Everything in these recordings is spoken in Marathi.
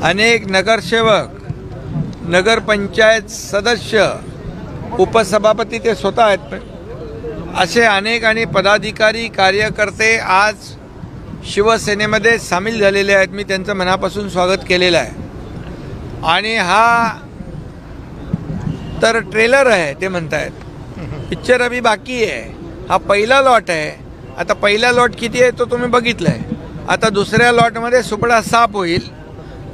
अनेक नगरसेवक, नगर पंचायत सदस्य, उपसभापती ते स्वतः आहेत, असे अनेक आणि पदाधिकारी कार्यकर्ते आज शिवसेनेमध्ये सामील झालेले आहेत. मी त्यांचं मनापासून स्वागत केलेलं आहे. आणि हा तर ट्रेलर आहे, ते म्हणतायत पिक्चर अभी बाकी आहे. हा पहिला लॉट आहे. आता पहिला लॉट किती आहे तो तुम्ही बघितलाय. आता दुसऱ्या लॉटमध्ये सुपडा साफ होईल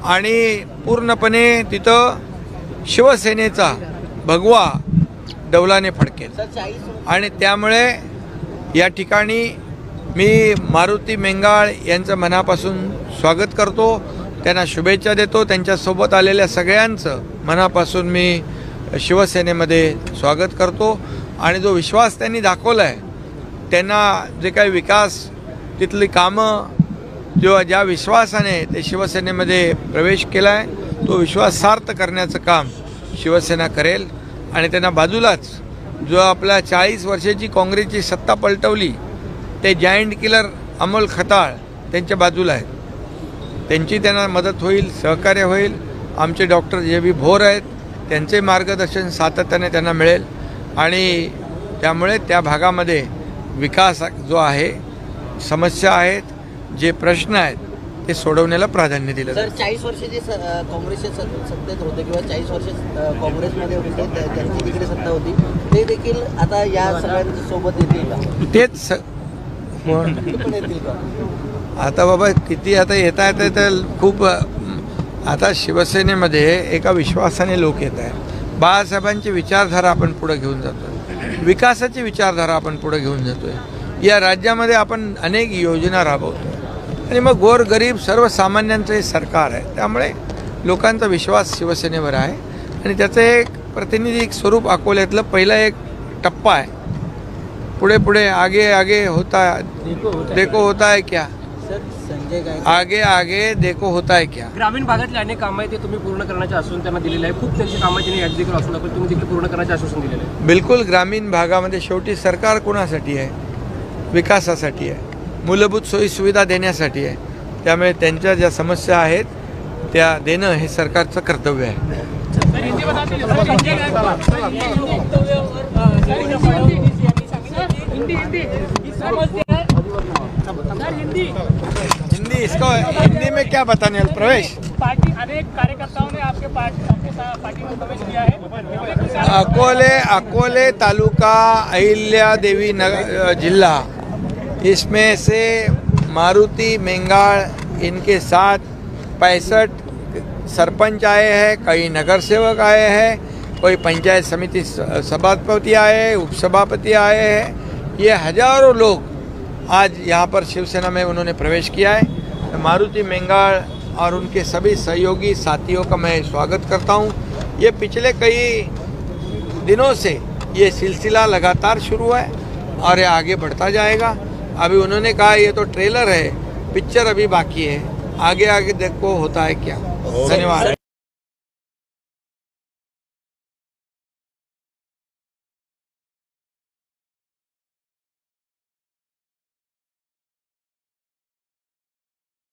आणि पूर्णपणे तिथं शिवसेनेचा भगवा डौलाने फडकेल. आणि त्यामुळे या ठिकाणी मी मारुती मेंगाळ यांचं मनापासून स्वागत करतो, त्यांना शुभेच्छा देतो. त्यांच्यासोबत आलेल्या सगळ्यांचं मनापासून मी शिवसेनेमध्ये स्वागत करतो. आणि जो विश्वास त्यांनी दाखवला आहे, त्यांना जे काही विकास तिथली कामं ज्या विश्वासाने ते शिवसेनेमध्ये प्रवेश केला आहे, तो विश्वास सार्थ करण्याचं काम शिवसेना करेल. आणि त्यांना बाजूलाच जो आपल्या 40 वर्षाची काँग्रेसची सत्ता पलटवली ते जायंट किलर अमोल खताळ त्यांच्या बाजूला आहेत. त्यांची त्यांना मदत होईल, सहकार्य होईल. आमचे डॉक्टर जे.बी. भोर आहेत, त्यांचे मार्गदर्शन सातत्याने त्यांना मिळेल. आणि त्यामुळे त्या भागामध्ये विकास जो आहे, समस्या आहेत, जे प्रश्न आहेत ते सोडवण्याला प्राधान्य दिलं. सर, 40 वर्ष जे काँग्रेसच्या सत्तेत होते किंवा 40 वर्ष काँग्रेसमध्ये होते, त्यांची तिकडे सत्ता होती, ते देखील आता या सगळ्यांच्या सोबत येतील का? तेच पण येतील का? आता बाबा किती आता येता येतं तर खूप. आता शिवसेनेमध्ये एका विश्वासाने लोक येत आहेत. बाळासाहेबांची विचारधारा आपण पुढे घेऊन जातोय, विकासाची विचारधारा आपण पुढे घेऊन जातोय. या राज्यामध्ये आपण अनेक योजना राबवतोय आणि मग गोरगरीब सर्वसामान्यांचं हे सरकार आहे. त्यामुळे लोकांचा विश्वास शिवसेनेवर आहे आणि त्याचं एक प्रातिनिधिक स्वरूप अकोल्यातलं पहिला एक टप्पा आहे. पुढे पुढे आगे आगे होता देखो होता है क्या, आगे आगे देखो होता है क्या. ग्रामीण भागातले अनेक कामं आहेत ते तुम्ही पूर्ण करण्याचे आश्वासन त्यांना दिलेलं आहे. खूप त्यांची कामं त्यांनी यादी देखील असून आपण तुम्ही देखील पूर्ण करण्याचे आश्वासन दिलेलं आहे. बिलकुल. ग्रामीण भागामध्ये शेवटी सरकार कोणासाठी आहे? विकासासाठी आहे, मूलभूत सोयी सुविधा देण्यासाठी आहे. त्यामुळे त्यांच्या ज्या समस्या आहेत त्या देणं हे सरकारचं कर्तव्य आहे. हिंदी में क्या बताने प्रवेश? पार्टी अनेक कार्यकर्ताओं ने आपके पार्टी में प्रवेश किया है. अकोले तालुका अहिल्या देवी जिला, इसमें से मारुति मेंगाड़ इनके साथ 65 सरपंच आए हैं, कई नगर सेवक आए हैं, कोई पंचायत समिति सभापति आए हैं, उपसभापति आए हैं. ये हजारों लोग आज यहाँ पर शिवसेना में उन्होंने प्रवेश किया है. मारुति मेंगाड़ और उनके सभी सहयोगी साथियों का मैं स्वागत करता हूँ. ये पिछले कई दिनों से ये सिलसिला लगातार शुरू है और ये आगे बढ़ता जाएगा. अभी उन्होंने कहा ये तो ट्रेलर है, पिक्चर अभी बाकी है, आगे आगे देखो होता है क्या. धन्यवाद.